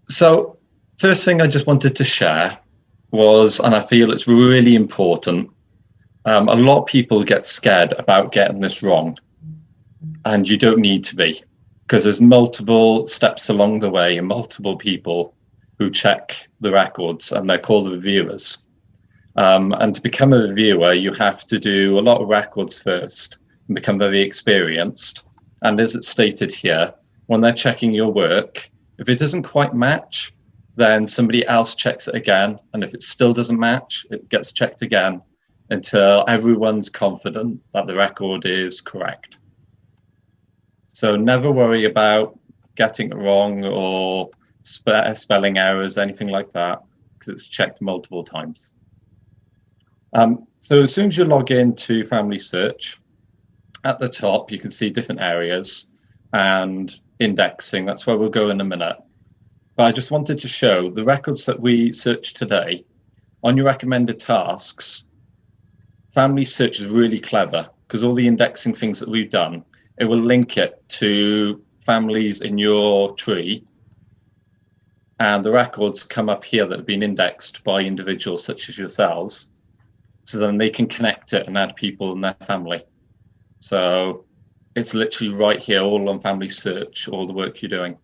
So first thing I just wanted to share was, and I feel it's really important, a lot of people get scared about getting this wrong, and you don't need to be, because there's multiple steps along the way and multiple people who check the records, and they're called reviewers. And to become a reviewer, you have to do a lot of records first and become very experienced. And as it's stated here, when they're checking your work, if it doesn't quite match, then somebody else checks it again. And if it still doesn't match, it gets checked again until everyone's confident that the record is correct. So never worry about getting it wrong or spelling errors, anything like that, because it's checked multiple times. So as soon as you log into Family Search, at the top, you can see different areas and indexing. That's where we'll go in a minute. But I just wanted to show the records that we searched today on your recommended tasks. Family Search is really clever because all the indexing things that we've done, it will link it to families in your tree. And the records come up here that have been indexed by individuals such as yourselves. So then they can connect it and add people in their family. So it's literally right here, all on Family Search, all the work you're doing.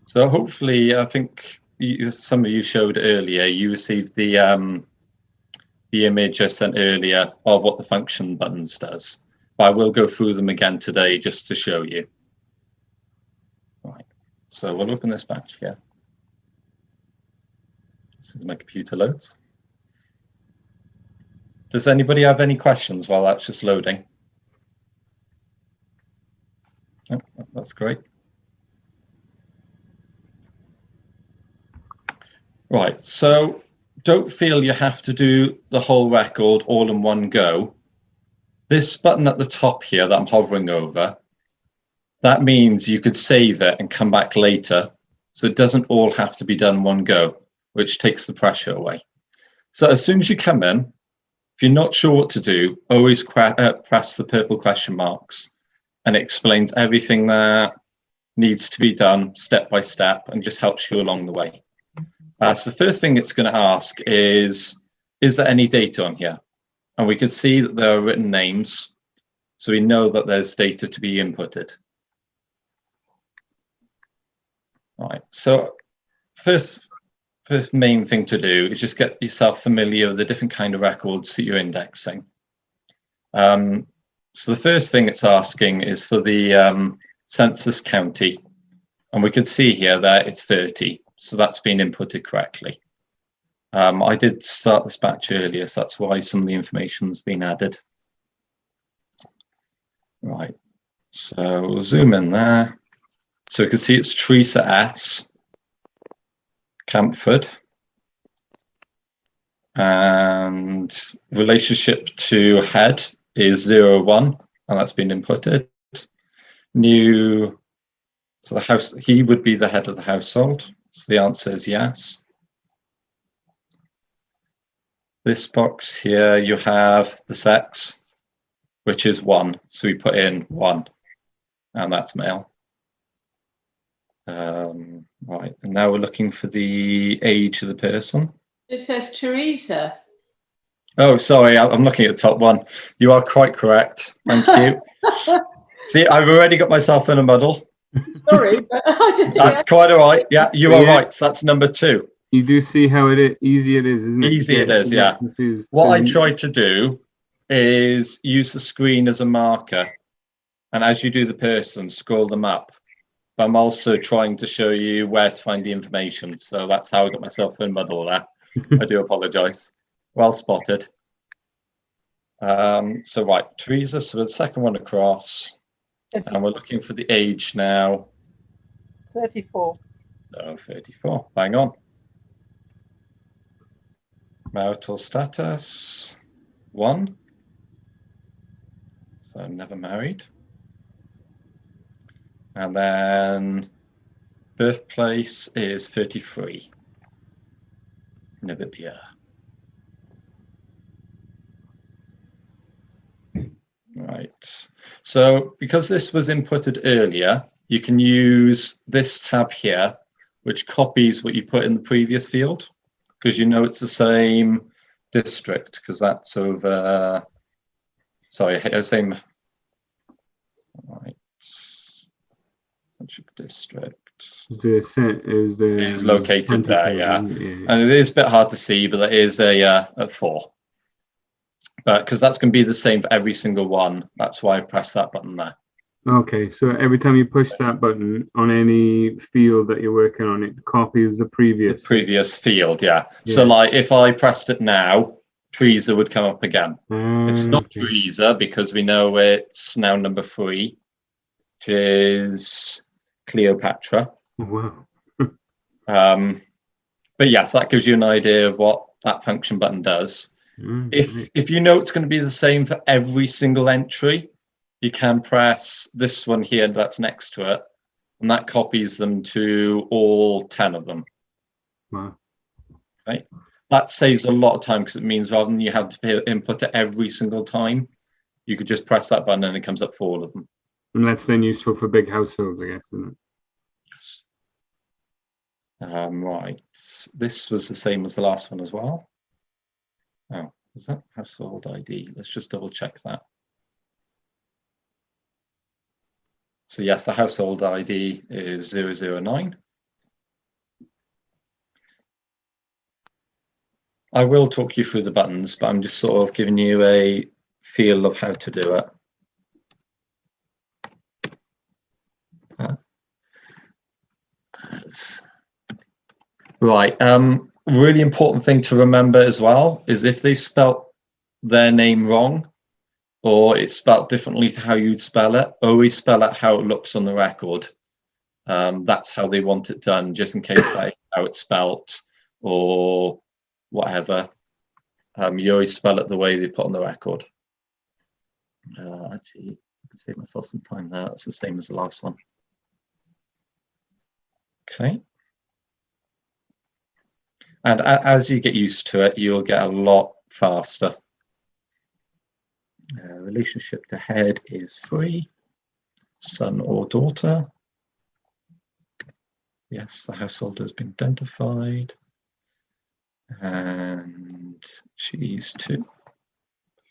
So hopefully, I think some of you showed earlier, you received the image I sent earlier of what the function buttons does. But I will go through them again today just to show you. Right, so we'll open this batch here. This is my computer loads. Does anybody have any questions while that's just loading? Oh, that's great. Right, so don't feel you have to do the whole record all in one go. This button at the top here that I'm hovering over, that means you could save it and come back later. So it doesn't all have to be done in one go, which takes the pressure away. So as soon as you come in, if you're not sure what to do, always press the purple question marks, and it explains everything that needs to be done step by step and just helps you along the way. So the first thing it's going to ask is there any data on here? And we can see that there are written names, so we know that there's data to be inputted. All right, so first main thing to do is just get yourself familiar with the different kind of records that you're indexing. So the first thing it's asking is for the census county, and we can see here that it's 30, so that's been inputted correctly. I did start this batch earlier, so that's why some of the information's been added. Right, so we'll zoom in there. So we can see it's Teresa S. Camford, and relationship to head is 01, and that's been inputted. New, so the house, he would be the head of the household, so the answer is yes. This box here, you have the sex, which is 1, so we put in 1, and that's male. Right, and now we're looking for the age of the person. It says Teresa. Oh, sorry, I'm looking at the top one. You are quite correct. Thank you. See, I've already got myself in a muddle. Sorry, but I just think that's quite all right. Yeah, you are right. So that's number 2. You do see how easy it is, isn't it? Easy it is, yeah. What I try to do is use the screen as a marker, and as you do the person, scroll them up. But I'm also trying to show you where to find the information. So that's how I got myself in a muddle there. I do apologize. Well spotted. So right, Teresa, so the second one across. 34. And we're looking for the age now. 34. Oh, 34. Bang on. Marital status 1. So never married. And then birthplace is 33. Namibia. Right. So because this was inputted earlier, you can use this tab here, which copies what you put in the previous field, because you know it's the same district, because that's over, sorry, same, right, district. The set is the Is located there, yeah. yeah. And it is a bit hard to see, but it is a 4. But because that's going to be the same for every single one, that's why I press that button there. Okay, so every time you push that button on any field that you're working on, it copies the previous field, yeah. So like if I pressed it now, Teresa would come up again. It's not okay. Teresa because we know it's now number 3, which is Cleopatra. Oh, wow. But yes, that gives you an idea of what that function button does. If you know it's going to be the same for every single entry, you can press this one here that's next to it, and that copies them to all 10 of them. Wow. Right? That saves a lot of time because it means rather than you have to input it every single time, you could just press that button and it comes up for all of them. And that's then useful for big households, I guess, isn't it? Yes. Right. This was the same as the last one as well. Oh, was that household ID? Let's just double check that. So yes, the household ID is 009. I will talk you through the buttons, but I'm just sort of giving you a feel of how to do it. Right. Really important thing to remember as well is if they've spelt their name wrong or it's spelt differently to how you'd spell it, always spell it how it looks on the record. That's how they want it done, just in case that's how it's spelt or whatever. You always spell it the way they put on the record. Actually, I can save myself some time there. That's the same as the last one. Okay. And as you get used to it, you'll get a lot faster. Relationship to head is 3. Son or daughter. Yes, the household has been identified. And she's 2,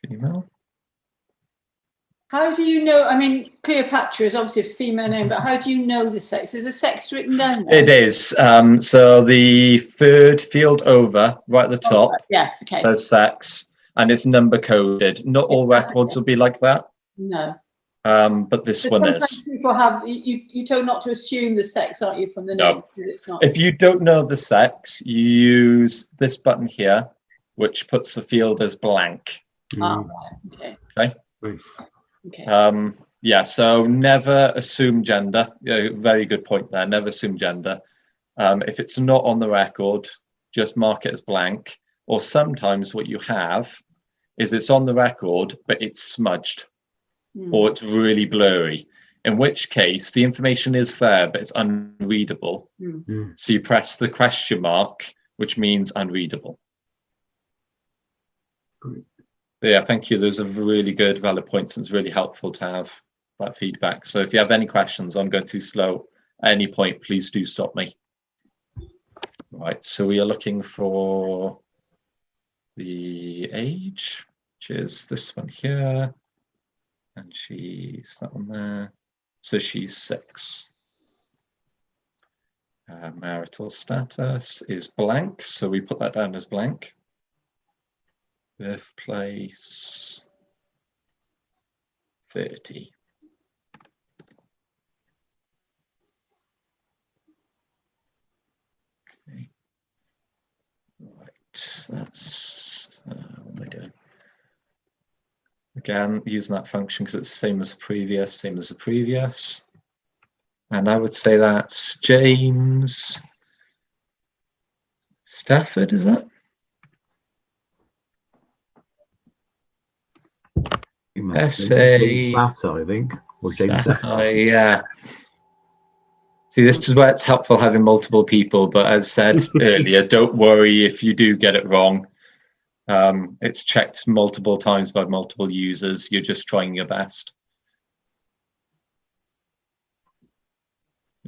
female. How do you know? I mean, Cleopatra is obviously a female name, but how do you know the sex? Is a sex written down there? It is. So the third field over, right at the top, yeah, okay. says sex, and it's number coded. Not all records will be like that. No. But this one is. People have you told not to assume the sex, aren't you, from the name? No. It's not. If you don't know the sex, you use this button here, which puts the field as blank. Oh, right. Okay. Okay. Nice. Okay. Yeah, so never assume gender. Yeah, very good point there. Never assume gender. If it's not on the record, just mark it as blank. Or sometimes what you have is it's on the record, but it's smudged or it's really blurry. In which case, the information is there, but it's unreadable. So you press the question mark, which means unreadable. Great. Yeah, thank you. Those are really good, valid points. And it's really helpful to have that feedback. So if you have any questions, I'm going too slow at any point, please do stop me. Right, so we are looking for the age, which is this one here. And she's that one there. So she's 6. Marital status is blank, so we put that down as blank. Birthplace 30. Okay. Right, that's what am I doing? Again, using that function because it's the same as the previous. And I would say that's James Stafford, is that? Satter, I think, or James Satter. Yeah. See, this is where it's helpful having multiple people, but as said earlier, don't worry if you do get it wrong. It's checked multiple times by multiple users. You're just trying your best.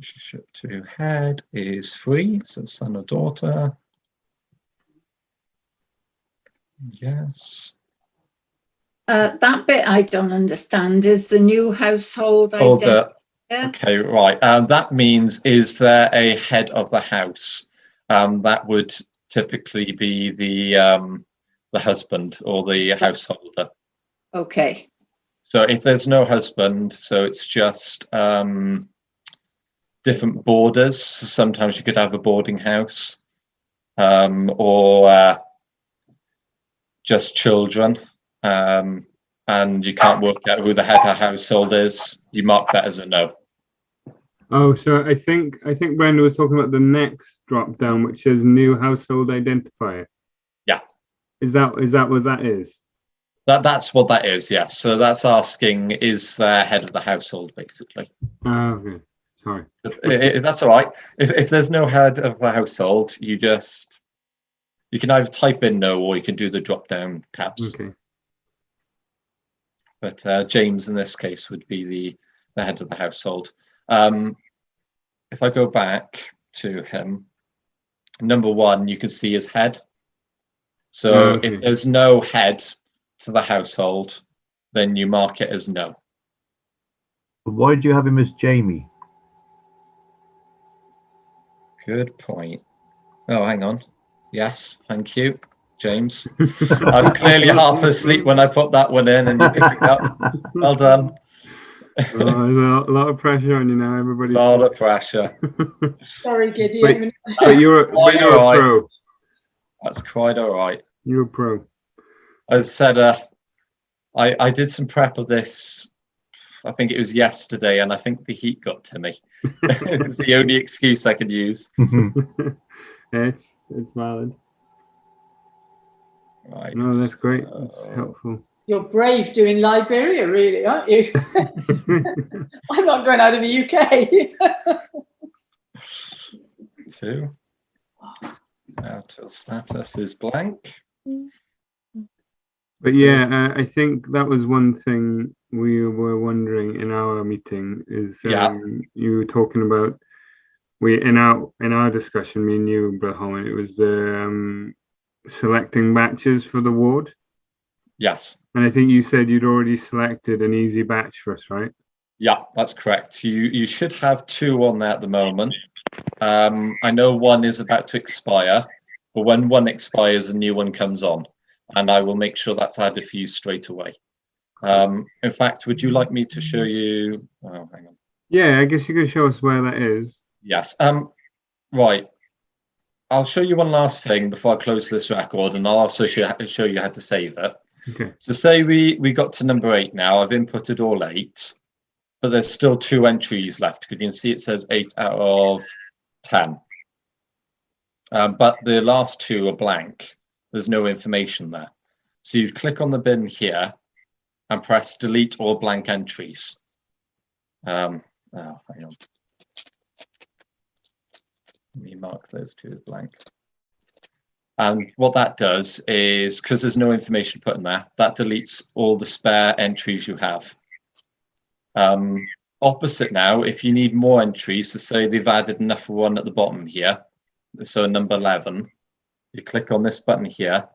Relationship to head is 3, so son or daughter. Yes. That bit I don't understand is the new household identity. Older. Okay, right. That means, is there a head of the house? That would typically be the husband or the householder. Okay. So if there's no husband, so it's just different borders. So sometimes you could have a boarding house, or just children, and you can't work out who the head of household is. You mark that as a no. Oh, so I think Brenda was talking about the next drop down, which says new household identifier. Yeah. Is that what that is? That's what that is, yes. So that's asking, is there head of the household, basically. Okay. Sorry. That's all right. If there's no head of the household, you can either type in no, or you can do the drop down tabs. Okay. But James in this case would be the head of the household. If I go back to him, number 1, you can see his head. So okay. if there's no head to the household, then you mark it as no. Why do you have him as Jamie? Good point. Oh, hang on. Yes, thank you, James. I was clearly half asleep when I put that one in, and you picked it up. Well done. There's a lot of pressure on you now, everybody. A lot of pressure. Sorry, Gideon. But you're a pro. That's quite all right. You're a pro. As I said, I did some prep of this. I think it was yesterday, and I think the heat got to me. It's the only excuse I could use. It's valid. Right. No, that's great. That's helpful. You're brave doing Liberia, really, aren't you? I'm not going out of the UK. 2. Outer status is blank. But yeah, I think that was one thing we were wondering in our meeting is you were talking about in our discussion, me and you, Brother Holman, it was the selecting batches for the ward. Yes. And I think you said you'd already selected an easy batch for us, right? Yeah, that's correct. You should have 2 on there at the moment. I know 1 is about to expire, but when 1 expires, a new one comes on, and I will make sure that's added for you straight away. In fact, would you like me to show you? Oh, hang on. Yeah, I guess you can show us where that is. Yes. Right. I'll show you one last thing before I close this record, and I'll also show you how to save it. Okay. So say we got to number 8 now. I've inputted all 8, but there's still 2 entries left. Because you can see it says 8 out of 10. But the last 2 are blank. There's no information there. So you click on the bin here and press delete all blank entries. Hang on. Let me mark those 2 as blank. And what that does is, because there's no information put in there, that deletes all the spare entries you have. Opposite now, if you need more entries, so say they've added enough for 1 at the bottom here, so number 11, you click on this button here,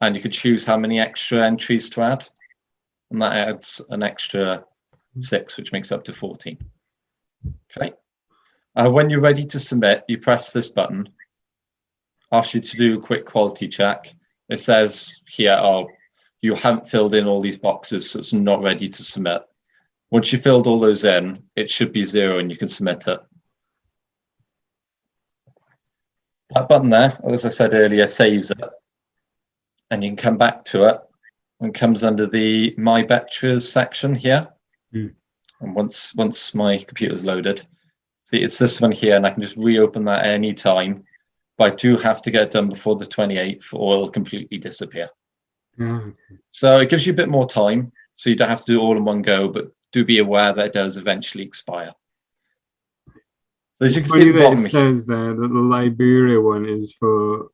and you can choose how many extra entries to add, and that adds an extra 6, which makes up to 14. Okay. When you're ready to submit, you press this button. Asks you to do a quick quality check. It says here, oh, you haven't filled in all these boxes, so it's not ready to submit. Once you filled all those in, it should be 0 and you can submit it. That button there, as I said earlier, saves it. And you can come back to it and comes under the My Batches section here. And once my computer's loaded, see, it's this one here, and I can just reopen that at any time. But I do have to get it done before the 28th, or it'll completely disappear. Okay. So it gives you a bit more time, so you don't have to do it all in one go, but do be aware that it does eventually expire. So as you can see at the bottom, it says there that the Liberia one is for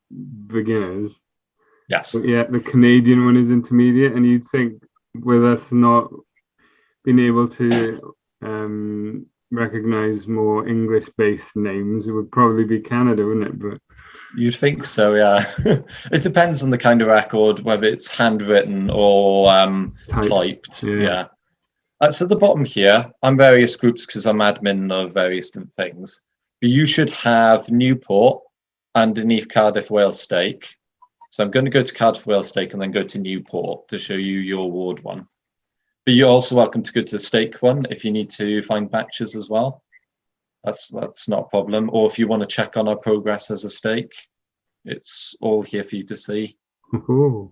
beginners. Yes. But yeah, the Canadian one is intermediate, and you'd think with us not being able to recognize more English-based names, it would probably be Canada, wouldn't it? But you'd think so, yeah. It depends on the kind of record, whether it's handwritten or typed. Yeah. So at the bottom here, I'm various groups because I'm admin of various different things. But you should have Newport underneath Cardiff Wales Stake. So I'm going to go to Cardiff Wales Stake and then go to Newport to show you your ward one. But you're also welcome to go to the stake one if you need to find batches as well. That's not a problem. Or if you want to check on our progress as a stake, it's all here for you to see. Ooh.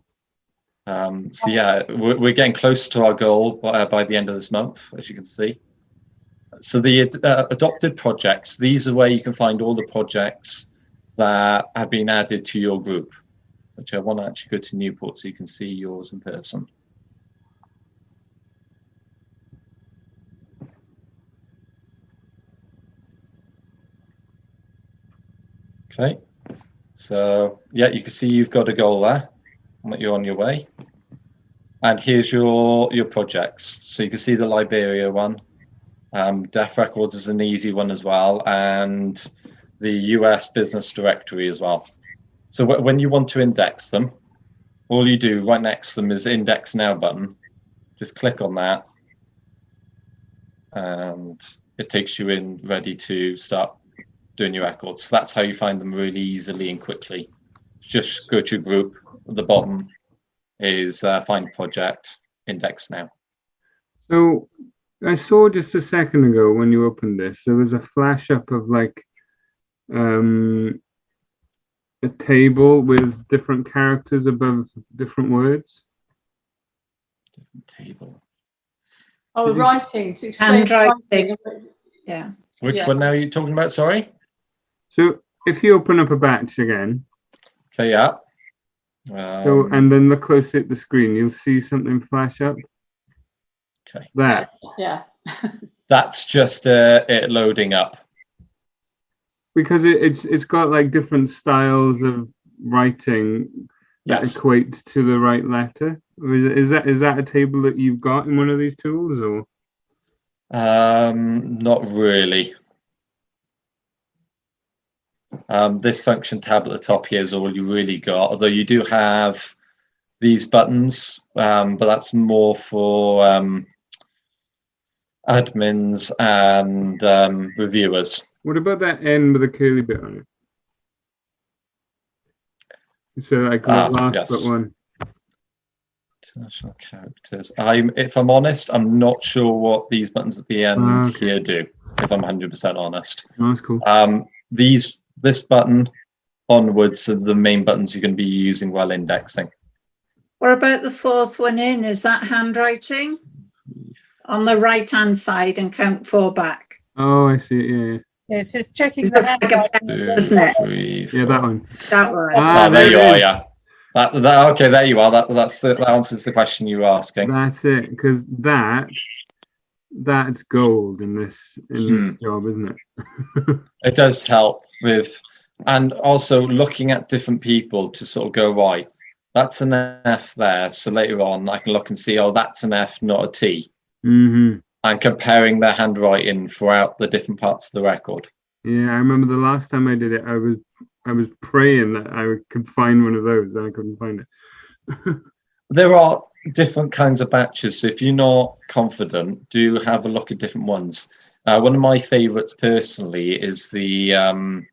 So yeah, we're getting close to our goal by the end of this month, as you can see. So the adopted projects, these are where you can find all the projects that have been added to your group, which I want to actually go to Newport so you can see yours in person. Okay, so yeah, you can see you've got a goal there and that you're on your way. And here's your projects. So you can see the Liberia one. Deaf Records is an easy one as well, and the US Business Directory as well. So when you want to index them, all you do right next to them is Index Now button. Just click on that, and it takes you in ready to start doing your records. So that's how you find them really easily and quickly. Just go to your group. At the bottom is Find Project, Index Now. So I saw just a second ago when you opened this, there was a flash up of like a table with different characters above different words. Different table. Oh, writing to explain Handwriting. writing. Yeah. Which Yeah. one now are you talking about? Sorry. So if you open up a batch again, Okay, yeah. so and then look closely at the screen, you'll see something flash up. Okay. That. Yeah. That's just it loading up. Because it's got like different styles of writing that Yes. equate to the right letter. Or is that a table that you've got in one of these tools, or? Not really. This function tab at the top here is all you really got, although you do have these buttons, but that's more for admins and reviewers. What about that N with a curly bit on it? So like the last yes. but one. International characters. If I'm honest, I'm not sure what these buttons at the end Okay. here do, if I'm 100% honest. Oh, that's cool. This button onwards are the main buttons you're going to be using while indexing. What about the fourth one in? Is that handwriting? On the right-hand side and count 4 back. Oh, I see. Yeah, It's just checking It the looks like a handwriting. pen, 2, doesn't it? 3, yeah, 4. that one. That one. Ah, There you it are, is. yeah. That okay, there you are. That answers the question you were asking. That's it. Because that's gold in this job, isn't it? It does help with, and also looking at different people to sort of go, right, that's an F there. So later on, I can look and see, oh, that's an F, not a T. Mm-hmm. And comparing their handwriting throughout the different parts of the record. Yeah, I remember the last time I did it, I was praying that I could find one of those, and I couldn't find it. There are different kinds of batches. So if you're not confident, do have a look at different ones. One of my favorites personally is the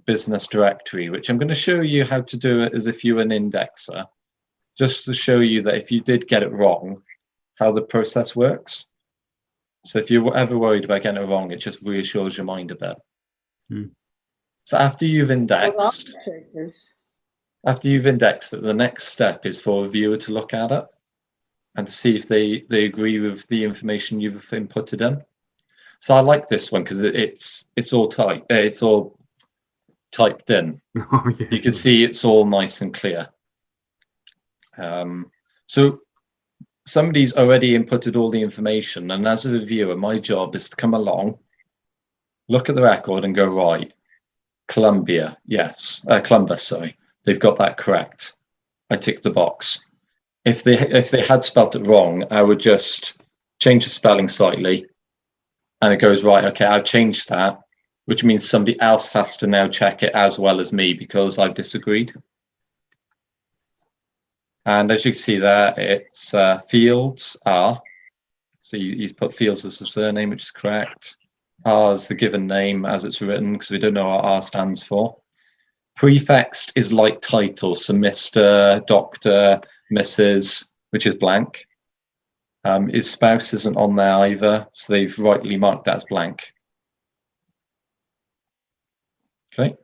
business directory, which I'm going to show you how to do it as if you're an indexer, just to show you that if you did get it wrong, how the process works. So if you're ever worried about getting it wrong, it just reassures your mind a bit. So after you've indexed, it, the next step is for a viewer to look at it and to see if they agree with the information you've inputted in. So I like this one because it's all typed in. Oh, yeah. You can see it's all nice and clear. So somebody's already inputted all the information, and as a reviewer, my job is to come along, look at the record and go, right, Columbus, sorry, they've got that correct. I tick the box. If they had spelt it wrong, I would just change the spelling slightly and it goes, right, okay, I've changed that, which means somebody else has to now check it as well as me because I've disagreed. And as you can see there, it's Fields R. So you put Fields as the surname, which is correct. R is the given name as it's written, because we don't know what R stands for. Prefixed is like title, so Mr., Dr., Mrs., which is blank. His spouse isn't on there either, so they've rightly marked that as blank. Okay.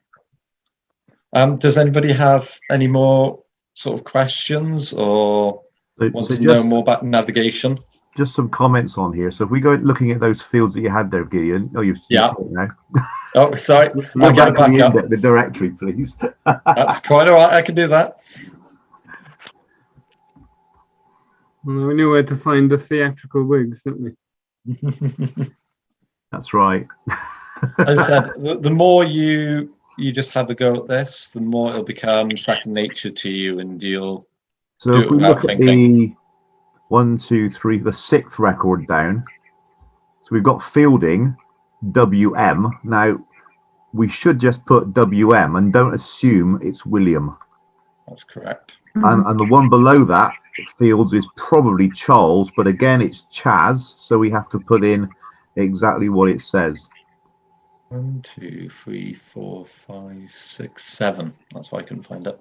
Does anybody have any more sort of questions or want to know more about navigation? Just some comments on here. So if we go looking at those fields that you had there, Gideon. Oh, you've yeah. Now. Oh, sorry. Go back up the directory, please. That's quite all right. I can do that. Well, we knew where to find the theatrical wigs, didn't we? That's right. As I said, the more you just have a go at this, the more it'll become second nature to you, and you'll do it without thinking. 1, 2, 3, the 6th record down. So we've got Fielding, WM. Now, we should just put WM and don't assume it's William. That's correct. And the one below that, Fields, is probably Charles, but again, it's Chaz, so we have to put in exactly what it says. 1, 2, 3, 4, 5, 6, 7. That's why I couldn't find it.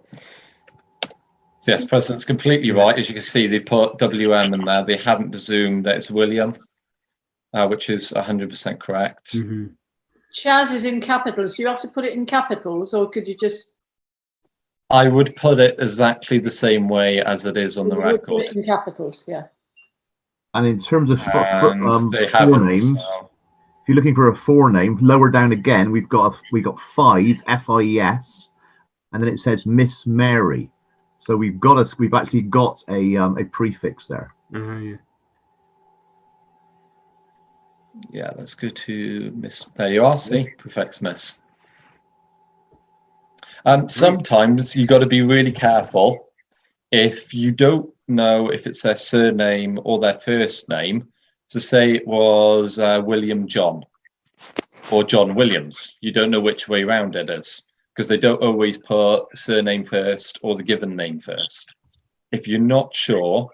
So yes, President's completely right. As you can see, they put WM in there. They haven't presumed that it's William, which is 100% correct. Mm-hmm. Chaz is in capitals. Do you have to put it in capitals, or could you just? I would put it exactly the same way as it is on the record. Put it in capitals, yeah. And in terms of they forenames, if you're looking for a forename, lower down again, we've got Fies, F-I-E-S, and then it says Miss Mary. So we've actually got a prefix there. Yeah. Yeah, let's go to Miss. There you are. See, prefix Miss. Sometimes you got to be really careful if you don't know if it's their surname or their first name. So say it was William John or John Williams. You don't know which way round it is, because they don't always put surname first or the given name first. If you're not sure,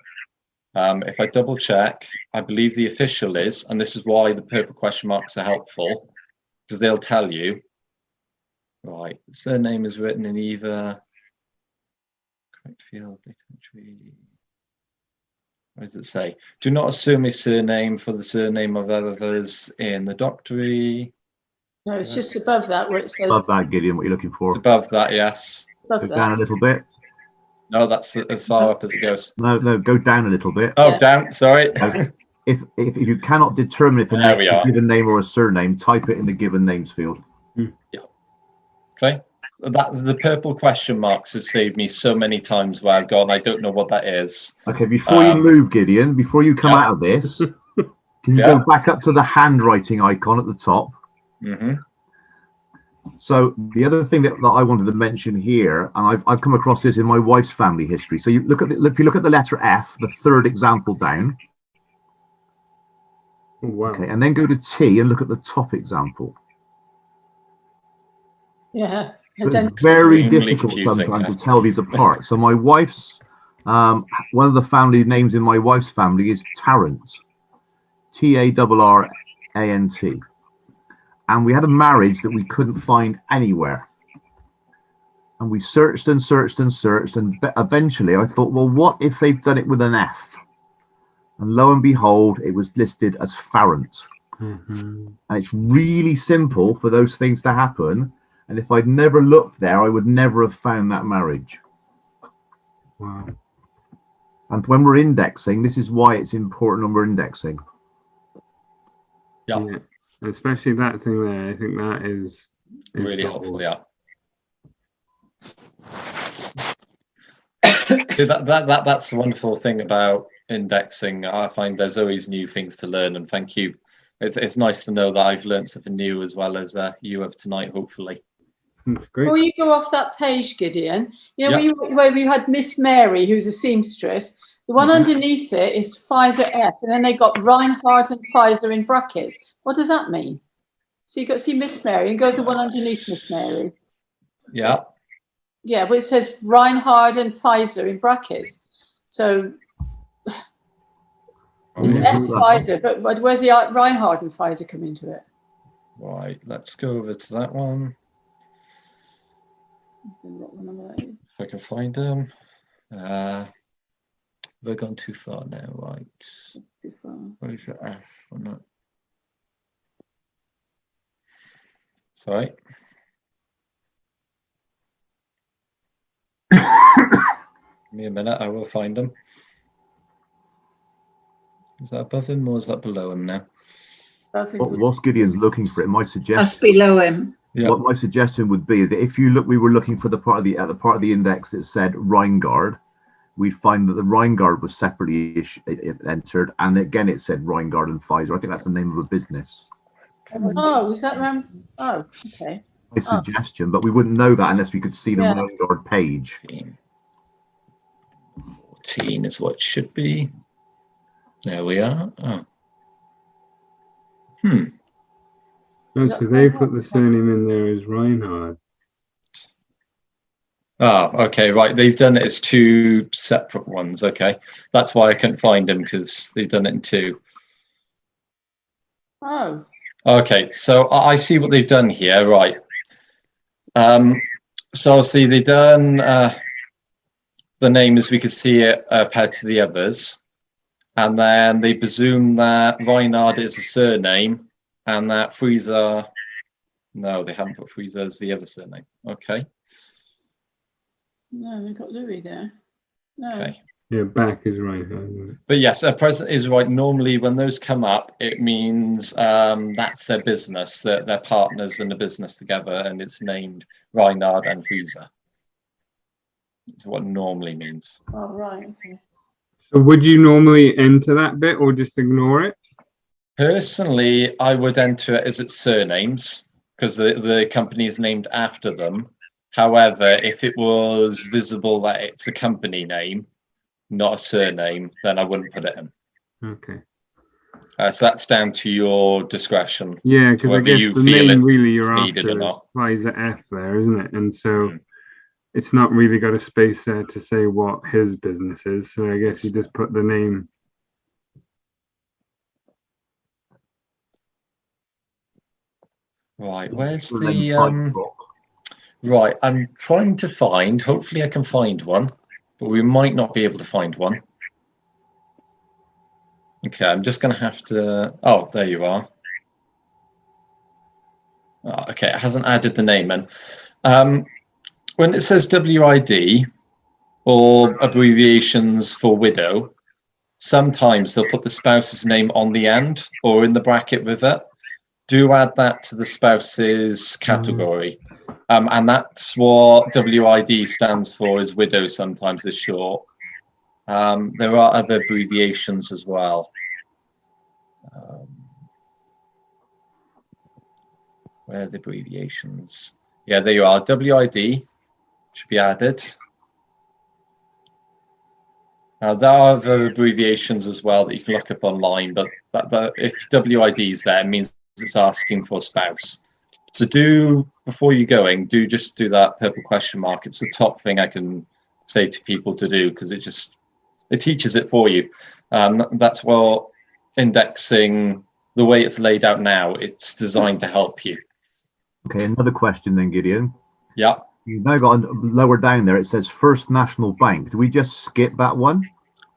if I double check, I believe the official is, and this is why the purple question marks are helpful, because they'll tell you, right, the surname is written in either correct field, the country. What does it say? Do not assume a surname for the surname of others in the doctory. No, it's just above that where it says. Above that, Gideon, what you're looking for. It's above that, yes. Above Go down a little bit. No, that's as far up as it goes. No, go down a little bit. Oh, Yeah. down. Sorry. If you cannot determine if a given name or a surname, type it in the given names field. Yeah. Okay. The purple question marks has saved me so many times where I've gone, I don't know what that is. Okay, before you move, Gideon, before you come out of this, can you go back up to the handwriting icon at the top? Mm-hmm. So the other thing that I wanted to mention here, and I've come across this in my wife's family history. So you look at if you look at the letter F, the 3rd example down. Oh, wow. Okay, and then go to T and look at the top example. Yeah. So it's very difficult sometimes to tell these apart. So my wife's one of the family names in my wife's family is Tarrant, Tarrant. And we had a marriage that we couldn't find anywhere. And we searched and searched and searched. And eventually I thought, well, what if they've done it with an F? And lo and behold, it was listed as Farrant. Mm-hmm. And it's really simple for those things to happen. And if I'd never looked there, I would never have found that marriage. Wow. And when we're indexing, this is why it's important when we're indexing. Yeah. Especially that thing there. I think that is really helpful. Yeah. That's the wonderful thing about indexing. I find there's always new things to learn, and thank you. It's nice to know that I've learned something new as well as you have tonight, hopefully. That's great. Before you go off that page, Gideon, where you had Miss Mary, who's a seamstress, The one underneath it is Pfizer F, and then they got Reinhard and Pfizer in brackets. What does that mean? So you got see Miss Mary and go to the one underneath Miss Mary. Yeah. Yeah, but it says Reinhard and Pfizer in brackets. So it's F Pfizer, but where's the Reinhard and Pfizer come into it? Right, let's go over to that one. If I can find them. We've gone too far now, right? Too far. Where's your F on that? Sorry. Give me a minute, I will find them. Is that above him or is that below him now? Whilst Gideon's looking for it, my That's suggestion. below him. Yeah. What my suggestion would be that if you look, we were looking for the part of the index that said Rheingard. We'd find that the Rheingard was separately entered, and again it said Rheingard and Pfizer. I think that's the name of a business. Oh, is that around? Oh, okay. My suggestion, but we wouldn't know that unless we could see the Yeah. Rheingard page. 14 is what it should be. There we are. Oh. Oh, so they put the surname in there as Reinhard. Ah, okay, right. They've done it as two separate ones. Okay, that's why I couldn't find them, because they've done it in two. Oh, Okay, so I see what they've done here. Right. So obviously they've done the name as we could see it paired to the others, and then they presume that Reinhard is a surname, and that Freezer. No, they haven't put Freezer as the other surname. Okay. no, they've got Louis there. No. Okay. Yeah, back is Reinhard. But yes, a present is right. Normally, when those come up, it means that's their business, that they're partners in the business together, and it's named Reinhard and Freezer. That's what it normally means. Oh, right. Okay. So would you normally enter that bit or just ignore it? Personally, I would enter it as its surnames because the company is named after them. However, if it was visible that it's a company name, not a surname, then I wouldn't put it in. Okay. So that's down to your discretion. Yeah, because I Whether guess you the feel name it's really you're needed or after is not. Pfizer F there, isn't it? And so it's not really got a space there to say what his business is. So I guess you just put the name. Right, where's The name the Pfizer Rock. right, I'm trying to find, hopefully I can find one, but we might not be able to find one. Okay, I'm just going to have to, oh, there you are. Oh, okay, it hasn't added the name in. When it says WID or abbreviations for widow, sometimes they'll put the spouse's name on the end or in the bracket with it. Do add that to the spouse's category. And that's what WID stands for, is widow sometimes is short. There are other abbreviations as well. Where are the abbreviations? Yeah, there you are. WID should be added. There are other abbreviations as well that you can look up online, but if WID is there, it means it's asking for a spouse. So do, before you're going, just do that purple question mark. It's the top thing I can say to people to do, because it teaches it for you. That's what indexing, the way it's laid out now, it's designed to help you. Okay, another question then, Gideon. Yeah. You've now got lower down there, it says First National Bank. Do we just skip that one?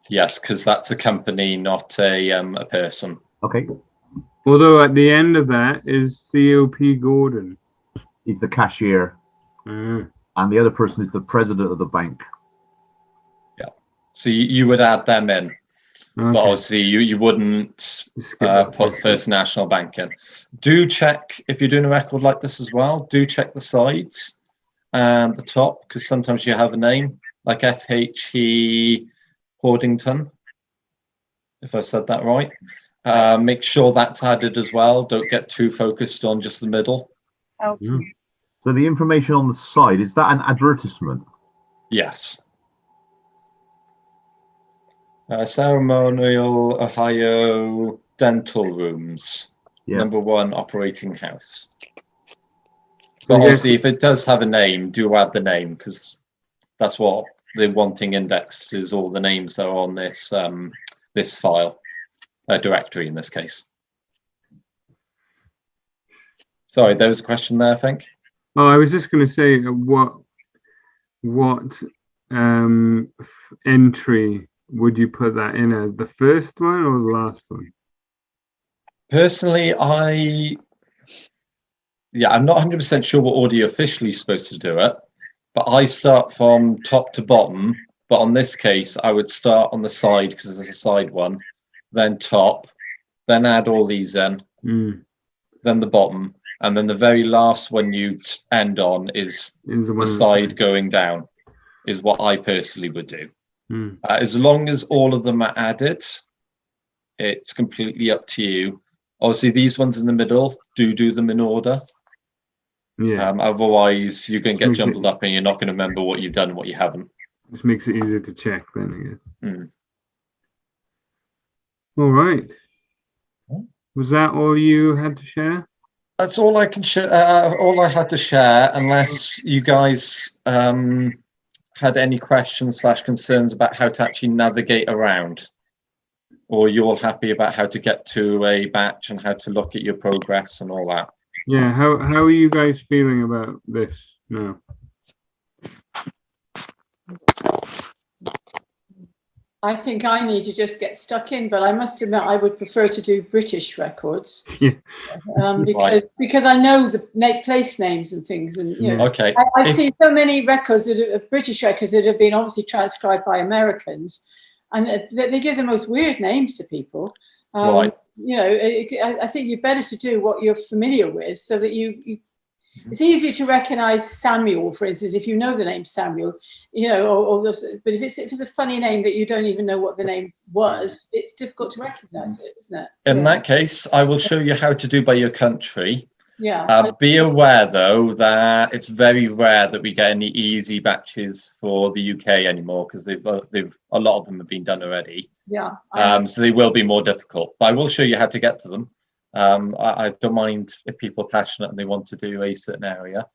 Yes, because that's a company, not a person. Okay. Although at the end of that is COP Gordon. He's the cashier, and the other person is the president of the bank. Yeah. So you would add them in. Okay. But obviously you wouldn't Skip that put section. First National Bank in. Do check, if you're doing a record like this as well, do check the sides and the top, because sometimes you have a name like FHE Hoardington, if I said that right. Make sure that's added as well. Don't get too focused on just the middle. Out. So the information on the side, is that an advertisement? Yes. Ceremonial Ohio Dental Rooms, Yeah. number 1 operating house. So But yes. obviously, if it does have a name, do add the name, because that's what they're wanting indexed, is all the names that are on this this file, directory in this case. Sorry, there was a question there, I think. Oh, I was just going to say, what entry would you put that in as? The first one or the last one? Personally, I'm not 100% sure what order you're officially supposed to do it, but I start from top to bottom. But on this case, I would start on the side because there's a side one, then top, then add all these in, then the bottom, and then the very last one you end on is the side going down, is what I personally would do. As long as all of them are added, it's completely up to you. Obviously, these ones in the middle, do them in order. Yeah. Otherwise, you're going to get jumbled up and you're not going to remember what you've done and what you haven't. This makes it easier to check then, I guess. Mm. All right. Was that all you had to share? That's all I can share. All I had to share, unless you guys had any questions / concerns about how to actually navigate around, or you're all happy about how to get to a batch and how to look at your progress and all that. Yeah. How are you guys feeling about this now? I think I need to just get stuck in, but I must admit I would prefer to do British records. Yeah. Because I know the place names and things, and you know, Okay. I've seen so many records that are British records that have been obviously transcribed by Americans, and they give the most weird names to people. Right. You know, I think you're better to do what you're familiar with, so that you it's easier to recognize Samuel, for instance, if you know the name Samuel, you know, but if it's a funny name that you don't even know what the name was, it's difficult to recognize it, isn't it? In that case, I will show you how to do by your country. Yeah. Be aware, though, that it's very rare that we get any easy batches for the UK anymore, because they've a lot of them have been done already. Yeah. So they will be more difficult. But I will show you how to get to them. I don't mind if people are passionate and they want to do a certain area.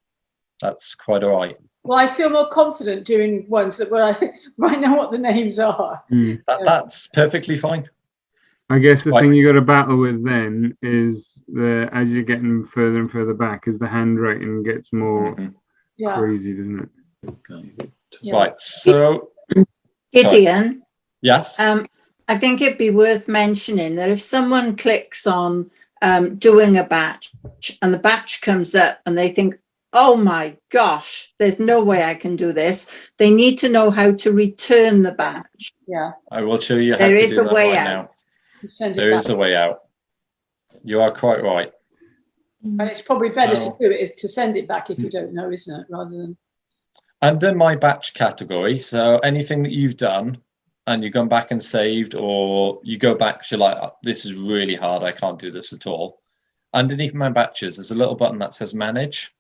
That's quite all right. Well, I feel more confident doing ones that where I know what the names are. That's perfectly fine. I guess the thing you got to battle with then is as you're getting further and further back, is the handwriting gets more crazy, doesn't it? Okay. Yeah. Right. So, Gideon. Sorry. Yes. I think it'd be worth mentioning that if someone clicks on doing a batch and the batch comes up and they think, oh my gosh, there's no way I can do this, they need to know how to return the batch. Yeah. I will show you how there to is do a that way right out. Now. There is a way out. You are quite right. And it's probably better to do it is to send it back if you don't know, isn't it? Rather than under my batch category. So anything that you've done and you've gone back and saved, or you go back, you're like, oh, this is really hard, I can't do this at all. Underneath my batches, there's a little button that says manage.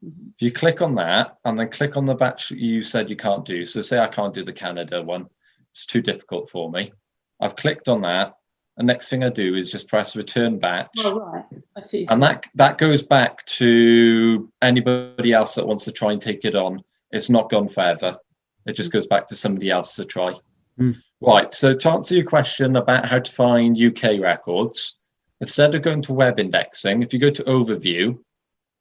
If you click on that and then click on the batch you said you can't do. So say I can't do the Canada one. It's too difficult for me. I've clicked on that. The next thing I do is just press return batch. Oh, right. I see. And that goes back to anybody else that wants to try and take it on. It's not gone forever. It just goes back to somebody else to try. Right. So to answer your question about how to find UK records, instead of going to web indexing, if you go to overview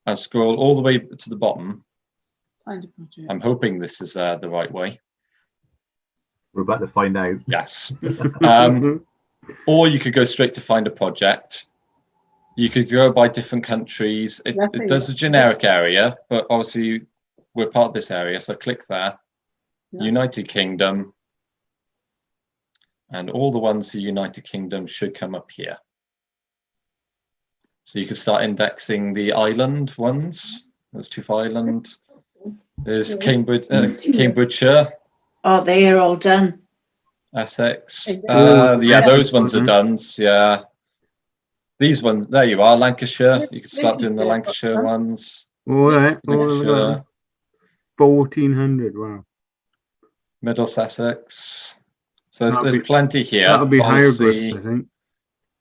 and scroll all the way to the bottom, find a project. I'm hoping this is the right way. We're about to find out. Yes. Or you could go straight to find a project. You could go by different countries. It does a generic area, but obviously we're part of this area. So click there. Yes. United Kingdom. And all the ones for United Kingdom should come up here. So you can start indexing the island ones. There's Two Island. There's Cambridgeshire. Oh, they are all done. Essex. Yeah, those ones are done. Yeah. These ones, there you are, Lancashire. You can start doing the Lancashire ones. All right. 1400, wow. Middle Sussex. So there's, That'll there's be- plenty here. That'll be Obviously, hieroglyphs, I think.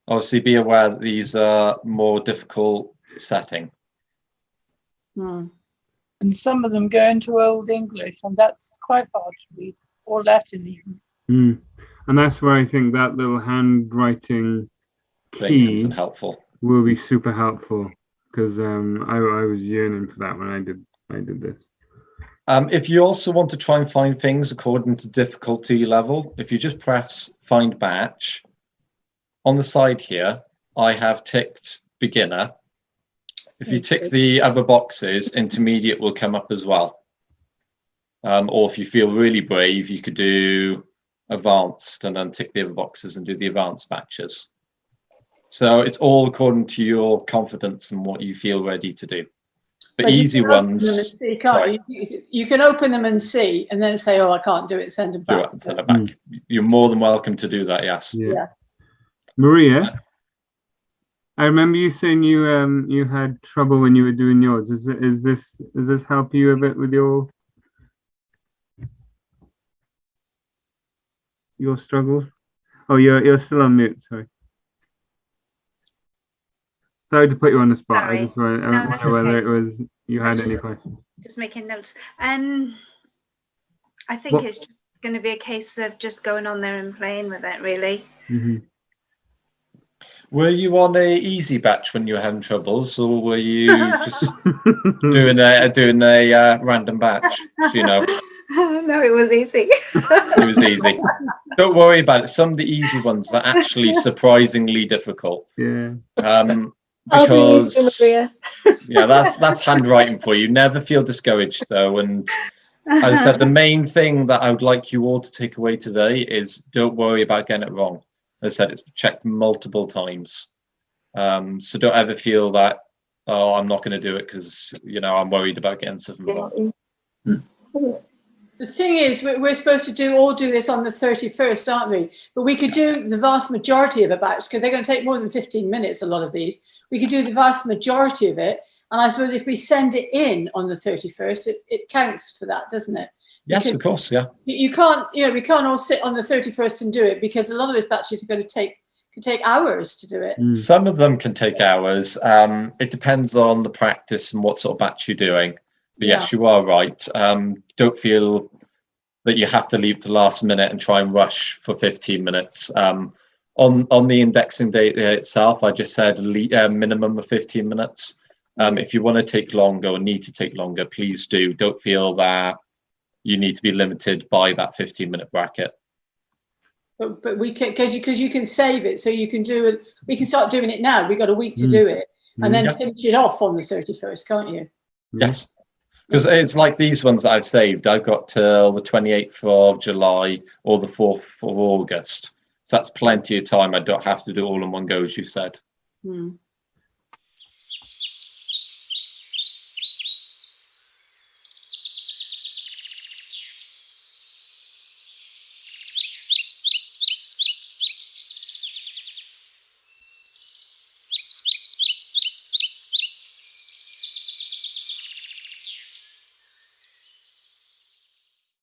obviously be aware that these are more difficult setting. Hmm. And some of them go into Old English, and that's quite hard to read, or Latin even. Mm. And that's where I think that little handwriting Thing comes key in helpful. will be super helpful, because I was yearning for that when I did this. If you also want to try and find things according to difficulty level, if you just press find batch, on the side here, I have ticked beginner. If you tick the other boxes, intermediate will come up as well. Or if you feel really brave, you could do advanced and then tick the other boxes and do the advanced batches. So it's all according to your confidence and what you feel ready to do. The But you easy can open them and ones, see, can't sorry. you can open them and see, and then say, "Oh, I can't do it." Send them do back. it and send it back. You're more than welcome to do that, yes. Yeah. Maria, I remember you saying you had trouble when you were doing yours. Is this help you a bit with your struggles? Oh, you're still on mute. Sorry to put you on the spot. Sorry. I just wonder that's whether okay. it was you had Just- any questions. Just making notes. I think What- it's just going to be a case of just going on there and playing with it, really. Mm-hmm. Were you on a easy batch when you were having troubles, or were you just doing a random batch? You know, No, it was easy. it was easy. Don't worry about it. Some of the easy ones are actually surprisingly difficult. Yeah. I'll be easy, Because Maria. yeah, that's handwriting for you. Never feel discouraged though. And as I said, the main thing that I would like you all to take away today is don't worry about getting it wrong. As I said, it's checked multiple times. So don't ever feel that, oh, I'm not going to do it because, you know, I'm worried about getting something wrong. The thing is, we're supposed to all do this on the 31st, aren't we? But we could do the vast majority of a batch, because they're going to take more than 15 minutes, a lot of these. We could do the vast majority of it. And I suppose if we send it in on the 31st, it counts for that, doesn't it? Yes, Because of course, yeah. you can't, we can't all sit on the 31st and do it, because a lot of those batches are going to could take hours to do it. Some of them can take hours. It depends on the practice and what sort of batch you're doing. But yes, you are right. Don't feel that you have to leave the last minute and try and rush for 15 minutes. On the indexing data itself, I just said a minimum of 15 minutes. If you want to take longer or need to take longer, please do. Don't feel that you need to be limited by that 15-minute bracket. But we can, because you can save it, so you can do it. We can start doing it now. We've got a week to do it, and then finish it off on the 31st, can't you? Yes. Because it's like these ones that I've saved. I've got till the 28th of July or the 4th of August. So that's plenty of time. I don't have to do all in one go, as you said. Hmm.